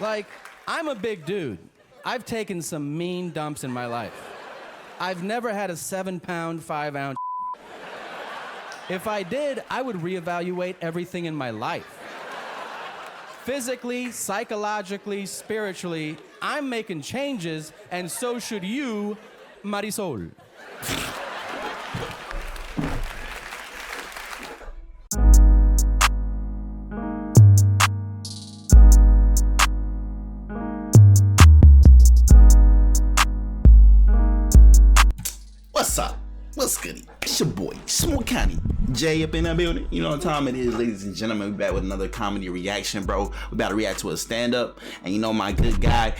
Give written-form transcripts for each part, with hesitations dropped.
Like, I'm a big dude. I've taken some mean dumps in my life. I've never had a 7-pound, 5-ounce. If I did, I would reevaluate everything in my life. Physically, psychologically, spiritually, I'm making changes, and so should you, Marisol. What's up? What's goody? It's your boy, SmokeCounty. Jay up in that building. You know what time it is, ladies and gentlemen. We back with another comedy reaction, bro. We about to react to a stand-up. And you know my good guy,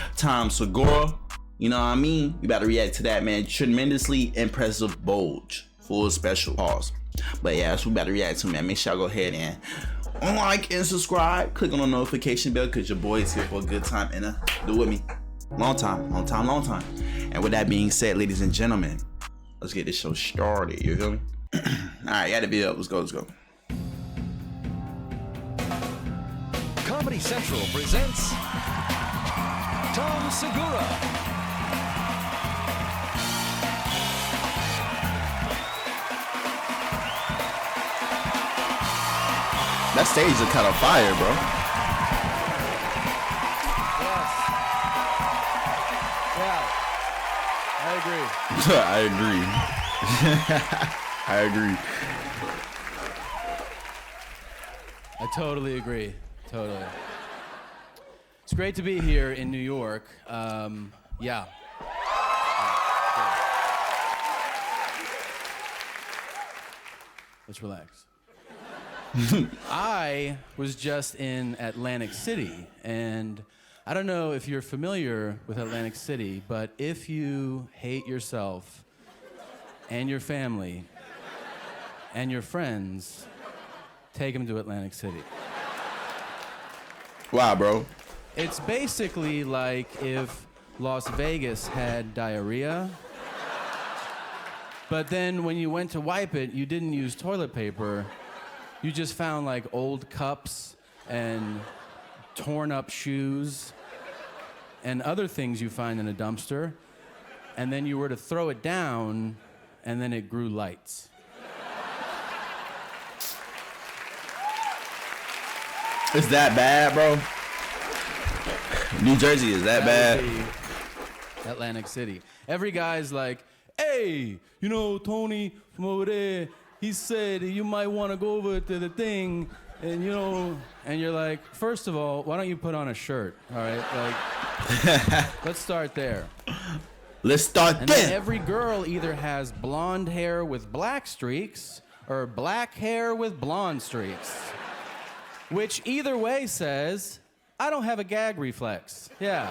Segura. You know what I mean? We about to react to that, man. Tremendously impressive Bulge. Full special pause. But yeah, that's what we about to react to, man. Make sure y'all go ahead and like and subscribe. Click on the notification bell because your boy is here for a good time. And do it with me. Long time. And with that being said, ladies and gentlemen, let's get this show started, you feel me? Alright, got the video up. Let's go. Comedy Central presents Tom Segura. That stage is kind of fire, bro. Yes. Yeah. I agree. I agree. I totally agree. Totally. It's great to be here in New York. Yeah. Let's relax. I was just in Atlantic City, and I don't know if you're familiar with Atlantic City, but if you hate yourself and your family and your friends, take them to Atlantic City. Wow, bro. It's basically like if Las Vegas had diarrhea, but then when you went to wipe it, you didn't use toilet paper. You just found like old cups and torn up shoes and other things you find in a dumpster, and then you were to throw it down, and then it grew lights. It's that bad, bro? New Jersey is that bad? Would be Atlantic City. Every guy's like, hey, you know, Tony from over there, he said you might want to go over to the thing, and you know, and you're like, first of all, why don't you put on a shirt, all right? Like, let's start there. Let's start And there. then every girl either has blonde hair with black streaks or black hair with blonde streaks, which either way says, I don't have a gag reflex. Yeah.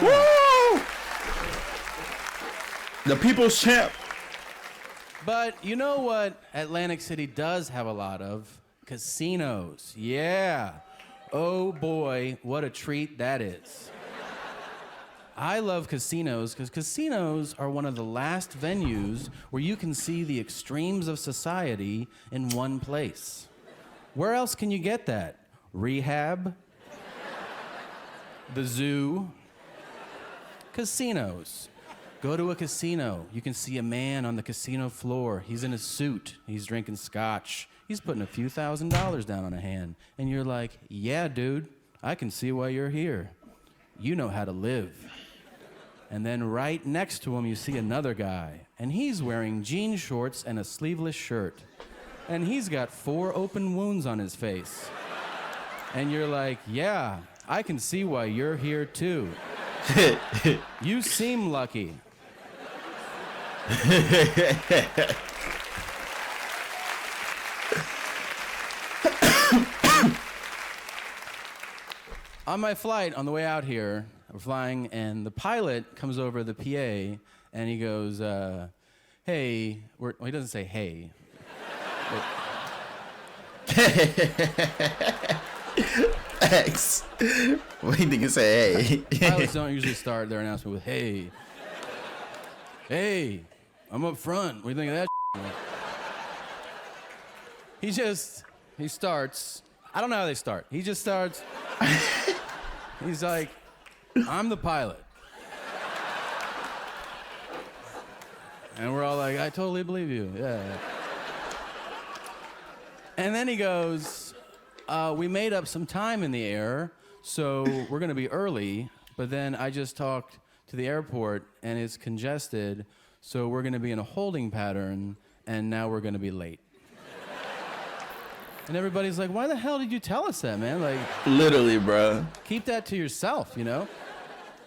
Woo! The people's champ. But you know what Atlantic City does have a lot of? Casinos. Yeah. Oh boy, what a treat that is. I love casinos because casinos are one of the last venues where you can see the extremes of society in one place. Where else can you get that? Rehab? The zoo? Casinos. Go to a casino. You can see a man on the casino floor. He's in a suit. He's drinking scotch. He's putting a few $1,000s down on a hand. And you're like, yeah, dude, I can see why you're here. You know how to live. And then right next to him, you see another guy. And he's wearing jean shorts and a sleeveless shirt. And he's got 4 open wounds on his face. And you're like, yeah, I can see why you're here too. You seem lucky. On my flight, on the way out here, I'm flying, and the pilot comes over the PA, and he goes, hey, well, he doesn't say hey. X. What do you think you say, hey? Pilots don't usually start their announcement with, hey. Hey, I'm up front. What do you think of that? He starts, I don't know how they start. He just starts. He's like, I'm the pilot. And we're all like, I totally believe you. Yeah. And then he goes, we made up some time in the air, so we're going to be early. But then I just talked to the airport, and it's congested, so we're going to be in a holding pattern, and now we're going to be late. And everybody's like, why the hell did you tell us that, man? Like, Literally, bro. keep that to yourself, you know?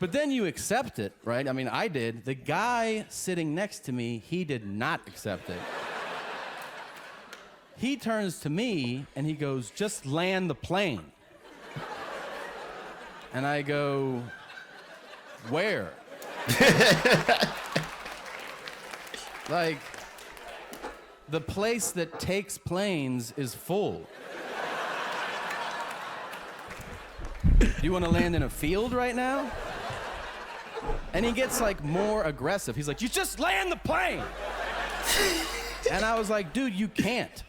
But then you accept it, right? I mean, I did. The guy sitting next to me, he did not accept it. He turns to me and he goes, just land the plane. And I go, where? Like, the place that takes planes is full. Do you want to land in a field right now? And he gets like more aggressive. He's like, you just land the plane. And I was like, dude, you can't.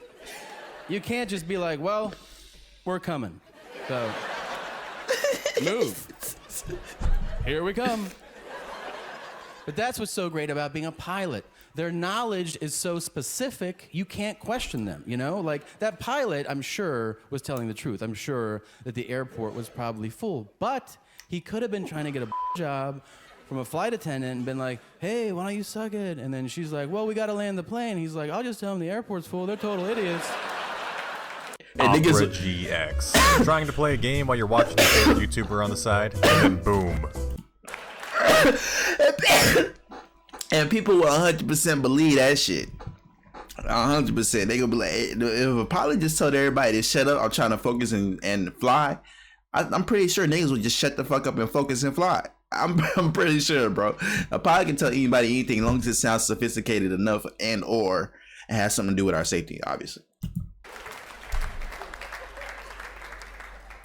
You can't just be like, well, we're coming. So, move. Here we come. But that's what's so great about being a pilot. Their knowledge is so specific, you can't question them, you know? Like, that pilot, I'm sure, was telling the truth. I'm sure that the airport was probably full. But he could have been trying to get a job from a flight attendant and been like, hey, why don't you suck it? And then she's like, well, we got to land the plane. He's like, I'll just tell them the airport's full. They're total idiots. Opera GX. Trying to play a game while you're watching your favorite YouTuber on the side, and then boom. And people will 100% believe that shit. 100%. They gonna be like, hey, if a pilot just told everybody to shut up, I'm trying to focus and fly, I'm pretty sure niggas will just shut the fuck up and focus and fly. I'm pretty sure, bro. A pilot can tell anybody anything as long as it sounds sophisticated enough and or it has something to do with our safety, obviously.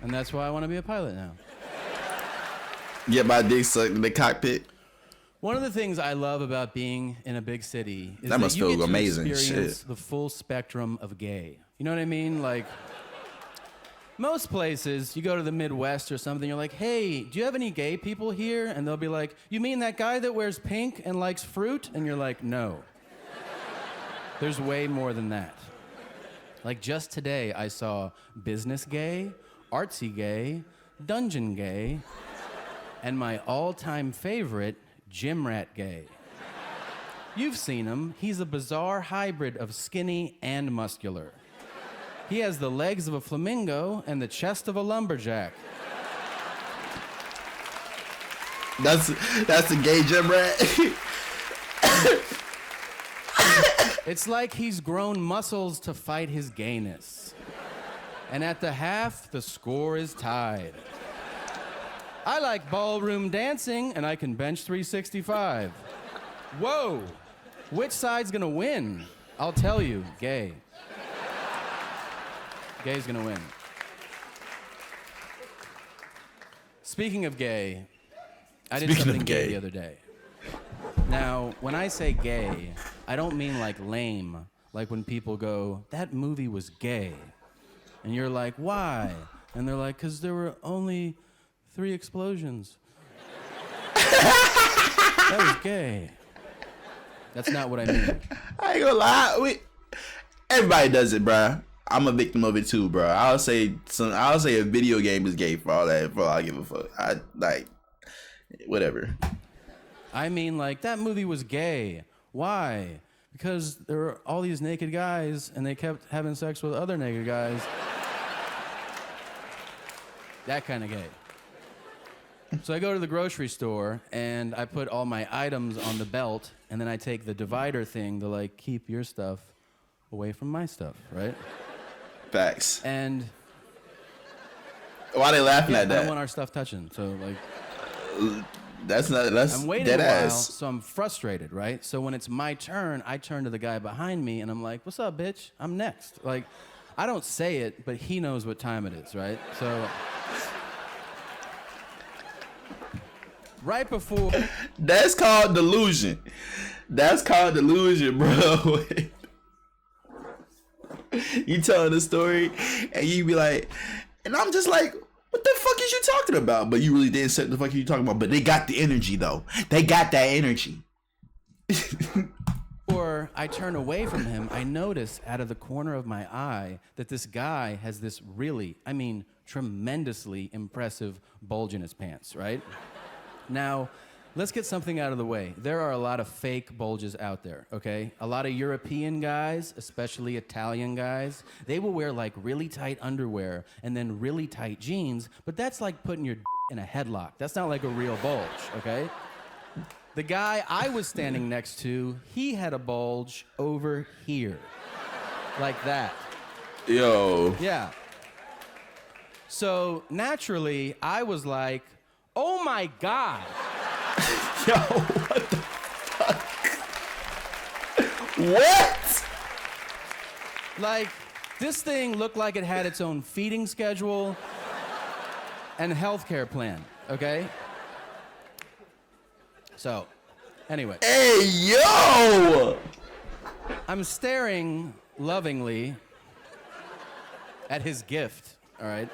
And that's why I want to be a pilot now. Get my dick sucked in the cockpit. One of the things I love about being in a big city is That must you feel get to amazing. experience Shit. the full spectrum of gay. You know what I mean? Like, most places, you go to the Midwest or something, you're like, hey, do you have any gay people here? And they'll be like, you mean that guy that wears pink and likes fruit? And you're like, no. There's way more than that. Like, just today, I saw business gay, artsy gay, dungeon gay, and my all-time favorite, gym rat gay. You've seen him. He's a bizarre hybrid of skinny and muscular. He has the legs of a flamingo and the chest of a lumberjack. That's the gay gym rat. It's like he's grown muscles to fight his gayness. And at the half, the score is tied. I like ballroom dancing, and I can bench 365. Whoa, which side's gonna win? I'll tell you, gay. Gay's gonna win. Speaking of gay, I did Speaking of something gay gay. the other day. Now, when I say gay, I don't mean like lame, like when people go, that movie was gay. And you're like, why? And they're like, because there were only 3 explosions. That was gay. That's not what I mean. I ain't gonna lie. Everybody does it, bruh. I'm a victim of it too, bro. I'll say a video game is gay for all that. For all I give a fuck. I like whatever. I mean, like, that movie was gay. Why? Because there were all these naked guys, and they kept having sex with other naked guys. That kind of gay. So I go to the grocery store, and I put all my items on the belt, and then I take the divider thing to, like, keep your stuff away from my stuff, right? Facts. And why are they laughing yeah, at I that? don't want our stuff touching, so, like... That's I'm waiting dead a while, ass. so I'm frustrated, right? So when it's my turn, I turn to the guy behind me, and I'm like, what's up, bitch? I'm next. Like, I don't say it, but he knows what time it is, right? So... right before... That's called delusion. That's called delusion, bro. You telling the story, and you be like, and I'm just like, what the fuck is you talking about? But you really didn't say what the fuck you talking about. But they got the energy though. They got that energy. Or I turn away from him, I notice out of the corner of my eye that this guy has this really, I mean, tremendously impressive bulge in his pants, right? Now, let's get something out of the way. There are a lot of fake bulges out there, okay? A lot of European guys, especially Italian guys, they will wear like really tight underwear and then really tight jeans, but that's like putting your in a headlock. That's not like a real bulge, okay? The guy I was standing next to, he had a bulge over here. Like that. Yo. Yeah. So naturally, I was like, oh my God. Yo, what the fuck? What? Like, this thing looked like it had its own feeding schedule and healthcare plan, okay? So, anyway. Hey, yo! I'm staring lovingly at his gift, all right?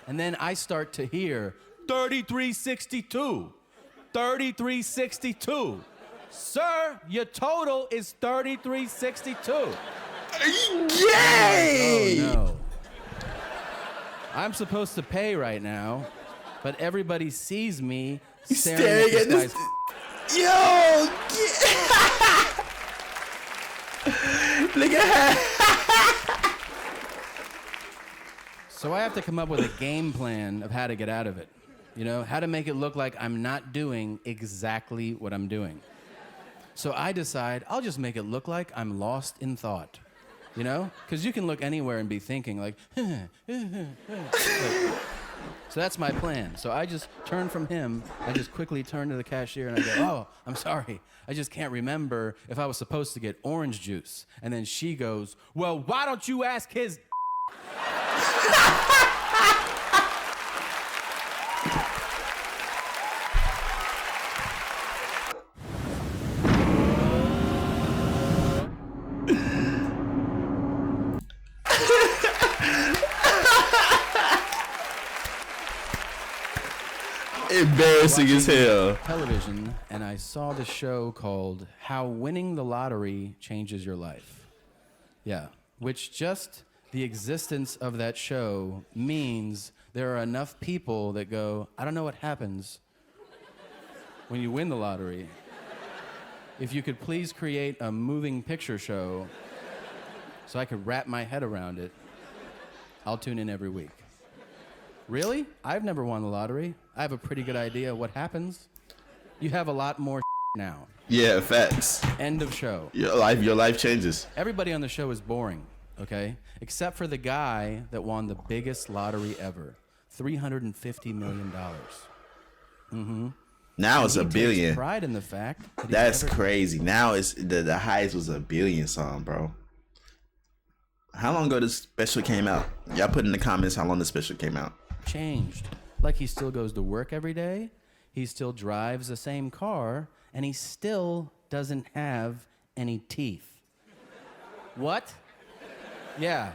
And then I start to hear 3362. 3362. Sir, your total is 3362. Yay! Oh no. I'm supposed to pay right now, but everybody sees me staring at this guy's... Yo! Look at that. So I have to come up with a game plan of how to get out of it. You know, how to make it look like I'm not doing exactly what I'm doing. So I decide I'll just make it look like I'm lost in thought. You know? Because you can look anywhere and be thinking like, So that's my plan. So I just turn from him, I just quickly turn to the cashier and I go, oh, I'm sorry. I just can't remember if I was supposed to get orange juice. And then she goes, well, why don't you ask his Embarrassing as hell. television, and I saw the show called How Winning the Lottery Changes Your Life. Yeah, which just the existence of that show means there are enough people that go, I don't know what happens when you win the lottery. If you could please create a moving picture show so I could wrap my head around it, I'll tune in every week. Really? I've never won the lottery. I have a pretty good idea what happens. You have a lot more now. Yeah, facts. End of show. Your life changes. Everybody on the show is boring, okay? Except for the guy that won the biggest lottery ever, $350 million. Mm-hmm. Now it's and $1 he billion. Takes pride in the fact that That's crazy. Now it's the highest was $1 billion song, bro. How long ago this special came out? Y'all put in the comments how long the special came out. Changed. Like he still goes to work every day, he still drives the same car, and he still doesn't have any teeth. What? Yeah.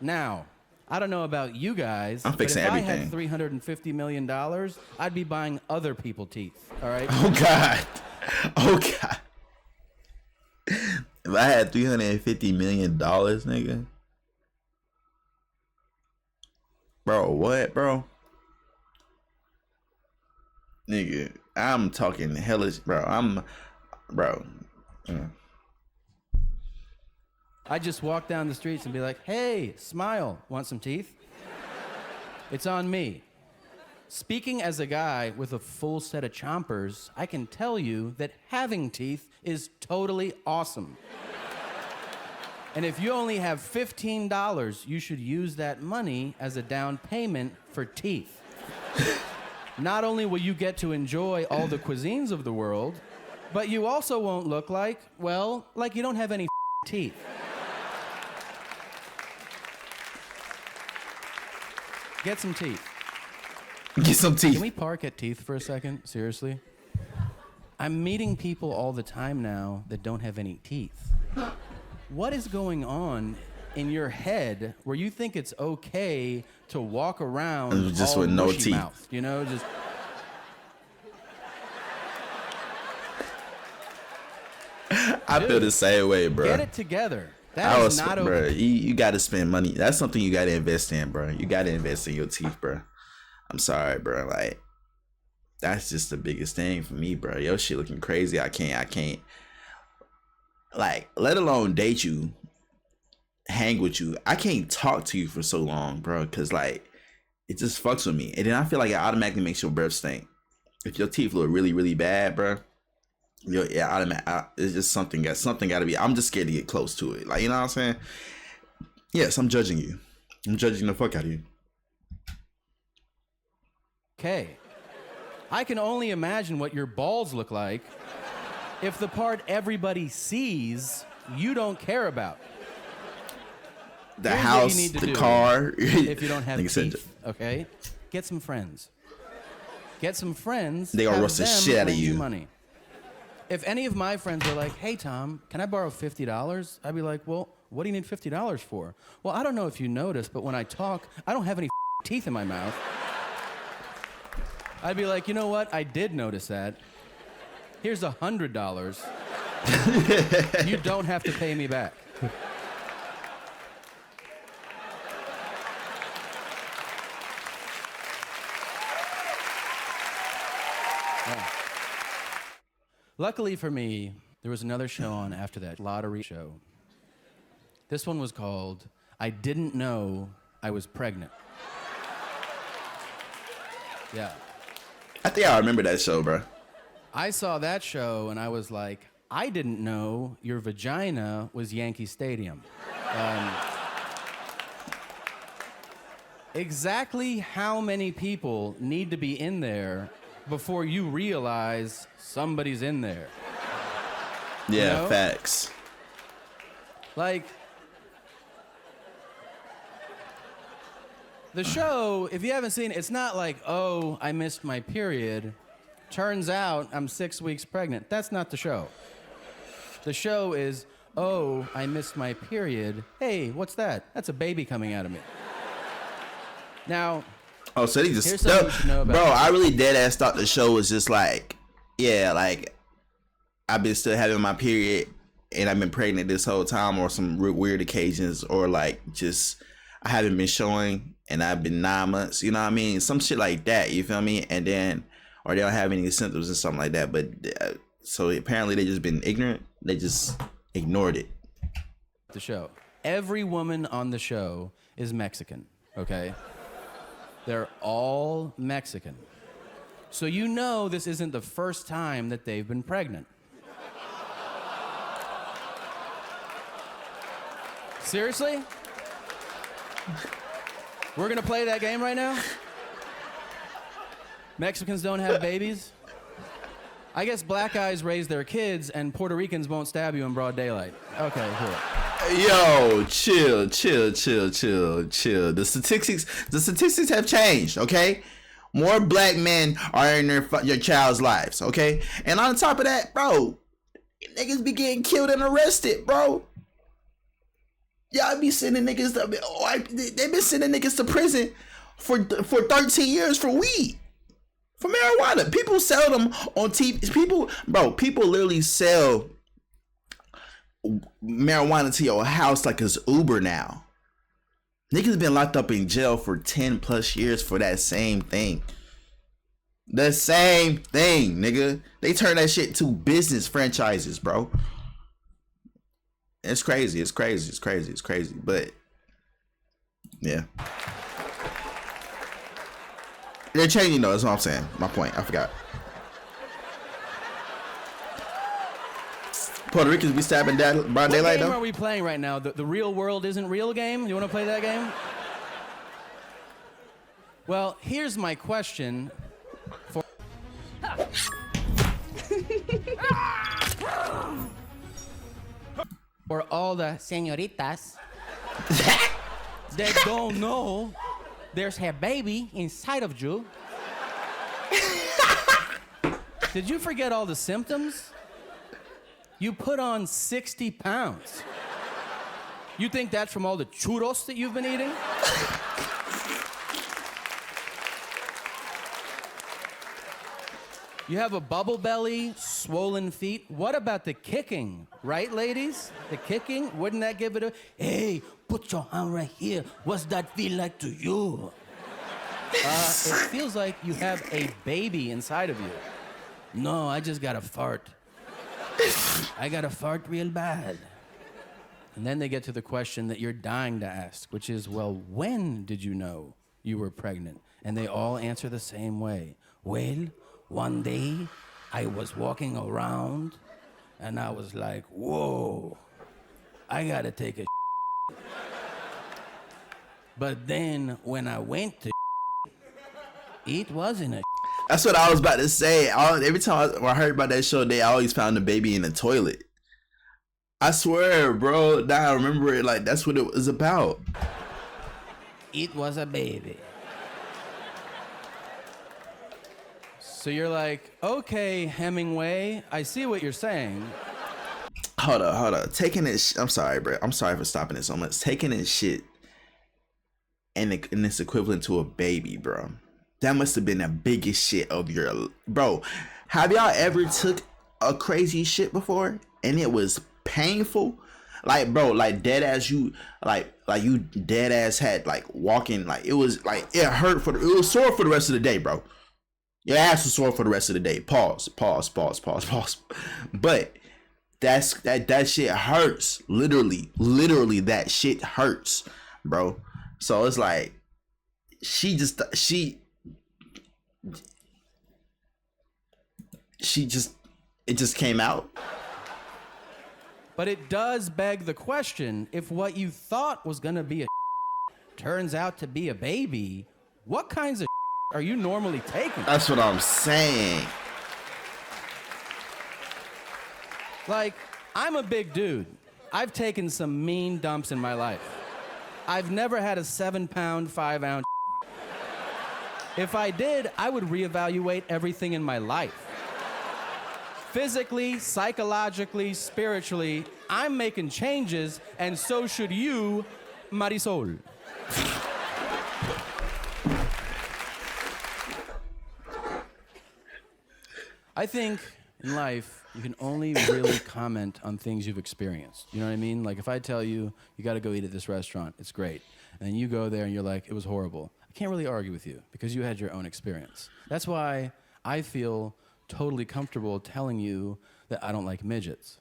Now, I don't know about you guys, I'm fixing but if everything. I had $350 million, I'd be buying other people teeth, all right? Oh, God. Oh, God. If I had $350 million, nigga. Bro, what, bro? Nigga, I'm talking hellish, bro. Bro. I just walk down the streets and be like, hey, smile, want some teeth? It's on me. Speaking as a guy with a full set of chompers, I can tell you that having teeth is totally awesome. And if you only have $15, you should use that money as a down payment for teeth. Not only will you get to enjoy all the cuisines of the world, but you also won't look like, well, like you don't have any teeth. Get some teeth. Get some teeth. Can we park at teeth for a second? Seriously? I'm meeting people all the time now that don't have any teeth. what is going on in your head where you think it's okay to walk around just all with no mushy teeth? mouthed, you know, just... I feel the same way, bro. Get it together. That is not okay. Bro, you got to spend money. That's something you got to invest in, bro. You got to invest in your teeth, bro. I'm sorry, bro. Like, that's just the biggest thing for me, bro. Your shit looking crazy. I can't. Like, let alone date you, hang with you. I can't talk to you for so long, bro, because, like, it just fucks with me. And then I feel like it automatically makes your breath stink. If your teeth look really, really bad, bro, it's just something got to be. I'm just scared to get close to it. Like, you know what I'm saying? Yes, I'm judging you. I'm judging the fuck out of you. Okay. I can only imagine what your balls look like if the part everybody sees you don't care about. The Here's house, what you need to the do car. if you don't have Nigga said teeth, okay? Get some friends. Get some friends. They gonna have roast the them shit out of lend you. Money. If any of my friends are like, hey, Tom, can I borrow $50? I'd be like, well, what do you need $50 for? Well, I don't know if you noticed, but when I talk, I don't have any teeth in my mouth. I'd be like, you know what? I did notice that. Here's $100. You don't have to pay me back. Yeah. Luckily for me, there was another show on after that, lottery show. This one was called I Didn't Know I Was Pregnant. Yeah. I think I remember that show, bro. I saw that show and I was like, I didn't know your vagina was Yankee Stadium. Exactly how many people need to be in there before you realize somebody's in there? Yeah, You know? facts. Like, the show, if you haven't seen it, it's not like, oh, I missed my period. Turns out I'm 6 weeks pregnant. That's not the show. The show is, oh, I missed my period. Hey, what's that? That's a baby coming out of me. Now, Oh, so they here's just something you should know about bro. it. I really dead ass thought the show was just like, yeah, like I've been still having my period and I've been pregnant this whole time, or some weird occasions, or like just I haven't been showing and I've been 9 months. You know what I mean? Some shit like that. You feel me? And then, or they don't have any symptoms and something like that. But so apparently they just been ignorant. They just ignored it. The show. Every woman on the show is Mexican, okay? They're all Mexican. So you know this isn't the first time that they've been pregnant. Seriously? We're gonna play that game right now? Mexicans don't have babies? I guess black guys raise their kids and Puerto Ricans won't stab you in broad daylight. Okay, cool. Yo, chill. The statistics have changed, okay? More black men are in your child's lives, okay? And on top of that, bro, niggas be getting killed and arrested, bro. Y'all be sending niggas they been sending niggas to prison for 13 years for weed. For marijuana. People sell them on TV. People literally sell marijuana to your house like it's Uber now. Niggas been locked up in jail for 10 plus years for that same thing. The same thing, nigga. They turn that shit to business franchises, bro. It's crazy. But yeah. They're changing though, that's what I'm saying. My point. I forgot. Puerto Ricans be stabbing broad What daylight game though? are we playing right now? The real world isn't real game? You want to play that game? Well, here's my question for all the señoritas that don't know there's a baby inside of you. Did you forget all the symptoms? You put on 60 pounds. You think that's from all the churros that you've been eating? You have a bubble belly, swollen feet. What about the kicking, right, ladies? The kicking, wouldn't that give it a... Hey, put your hand right here. What's that feel like to you? It feels like you have a baby inside of you. No, I just got a fart. I got a fart real bad. And then they get to the question that you're dying to ask, which is, well, when did you know you were pregnant? And they all answer the same way. Well, one day I was walking around and I was like, whoa, I gotta take a But then when I went to it wasn't a That's what I was about to say. Every time I heard about that show, they always found the baby in the toilet. I swear, bro. Now I remember it. Like, that's what it was about. It was a baby. So you're like, okay, Hemingway, I see what you're saying. Hold up. Taking this, I'm sorry, bro. I'm sorry for stopping this so much. Taking this shit and it's equivalent to a baby, bro. That must have been the biggest shit of your, bro. Have y'all ever took a crazy shit before and it was painful? Like, bro, like dead ass you, like you dead ass had like walking, like it was like it hurt it was sore for the rest of the day, bro. Your ass was sore for the rest of the day. Pause. But that shit hurts. Literally that shit hurts, bro. So it's like it just came out. But it does beg the question, if what you thought was gonna be a turns out to be a baby, what kinds of are you normally taking? That's what I'm saying. Like, I'm a big dude. I've taken some mean dumps in my life. I've never had a 7-pound, 5-ounce. If I did, I would reevaluate everything in my life. Physically, psychologically, spiritually, I'm making changes, and so should you, Marisol. I think in life, you can only really comment on things you've experienced. You know what I mean? Like if I tell you, you gotta go eat at this restaurant, it's great. And then you go there and you're like, it was horrible. I can't really argue with you because you had your own experience. That's why I feel totally comfortable telling you that I don't like midgets.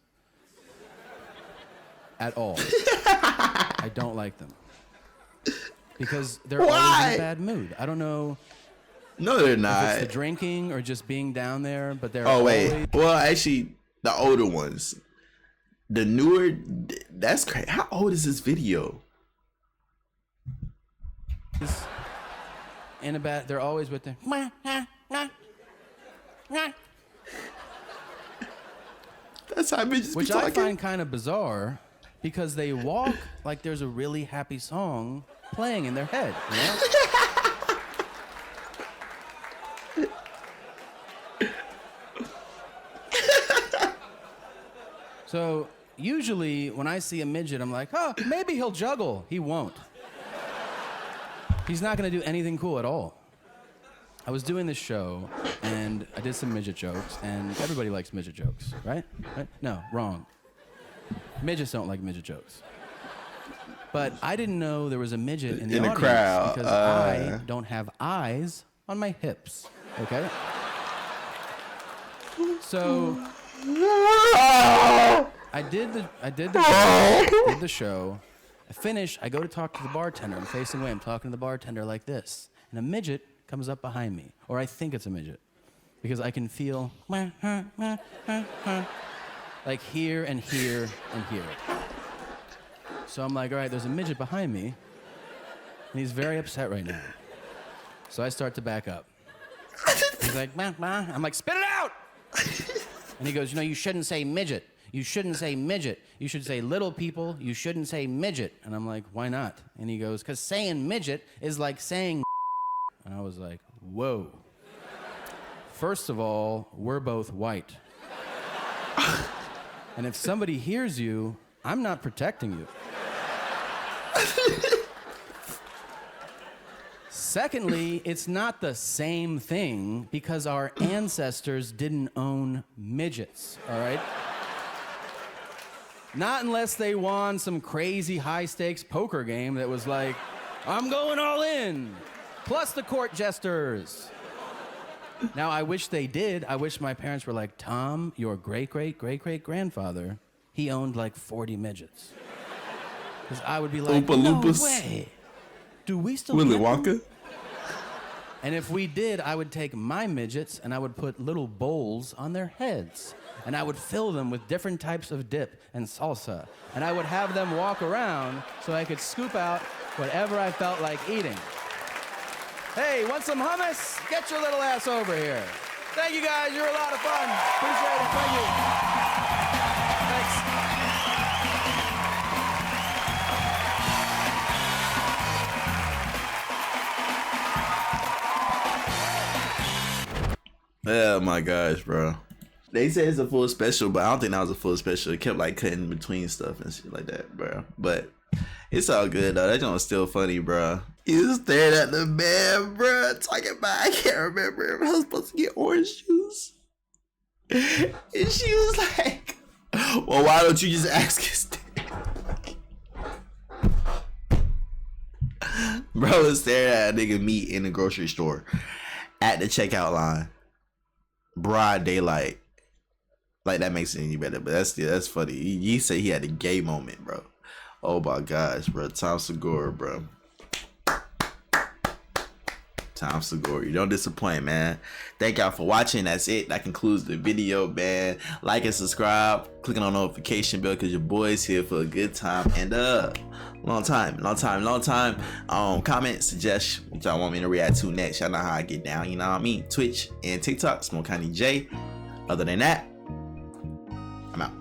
At all. I don't like them. Because they're always in a bad mood. I don't know. No, they're not. If it's the drinking or just being down there, but they're wait. Well, actually, the older ones. The newer, that's crazy. How old is this video? In a bad, they're always with their. That's how bitches Which be talking. I find kind of bizarre because they walk like there's a really happy song playing in their head, you know? So usually when I see a midget, I'm like, oh, maybe he'll juggle. He won't. He's not gonna do anything cool at all. I was doing this show and I did some midget jokes, and everybody likes midget jokes, right? No, wrong. Midgets don't like midget jokes. But I didn't know there was a midget in the audience crowd because I don't have eyes on my hips, okay? So I did the show. I finish, I go to talk to the bartender. I'm facing away, I'm talking to the bartender like this. And a midget comes up behind me, or I think it's a midget, because I can feel like here and here and here. So I'm like, all right, there's a midget behind me, and he's very upset right now. So I start to back up. He's like, I'm like, spit it out! And he goes, you know, you shouldn't say midget. You shouldn't say midget. You should say little people. You shouldn't say midget. And I'm like, why not? And he goes, because saying midget is like saying. And I was like, whoa. First of all, we're both white. And if somebody hears you, I'm not protecting you. Secondly, it's not the same thing because our ancestors didn't own midgets, all right? Not unless they won some crazy high-stakes poker game that was like, I'm going all in, plus the court jesters. Now, I wish they did. I wish my parents were like, Tom, your great-great-great-great-grandfather, he owned like 40 midgets. Because I would be like, Oompa no Loompas. way. Do we still Willy get them? Wonka. And if we did, I would take my midgets and I would put little bowls on their heads. And I would fill them with different types of dip and salsa. And I would have them walk around so I could scoop out whatever I felt like eating. Hey, want some hummus? Get your little ass over here. Thank you guys, you're a lot of fun. Appreciate it, thank you. Thanks. Oh my gosh, bro. They say it's a full special, but I don't think that was a full special. It kept like cutting between stuff and shit like that, bro. But it's all good though. That joint was still funny, bro. You stared at the man, bro, talking about I can't remember if I was supposed to get orange juice. And she was like, well, why don't you just ask his dad? Bro was staring at a nigga meat in the grocery store at the checkout line. Broad daylight. Like, that makes it any better, but that's funny. He said he had a gay moment, bro. Oh my gosh, bro. Tom Segura, bro. Tom Segura, you don't disappoint, man. Thank y'all for watching. That's it. That concludes the video, man. Like and subscribe. Clicking on notification bell because your boy's here for a good time and long time. Comment, suggest what y'all want me to react to next. Y'all know how I get down, you know what I mean? Twitch and TikTok, SmokeCounty J. Other than that, I'm out.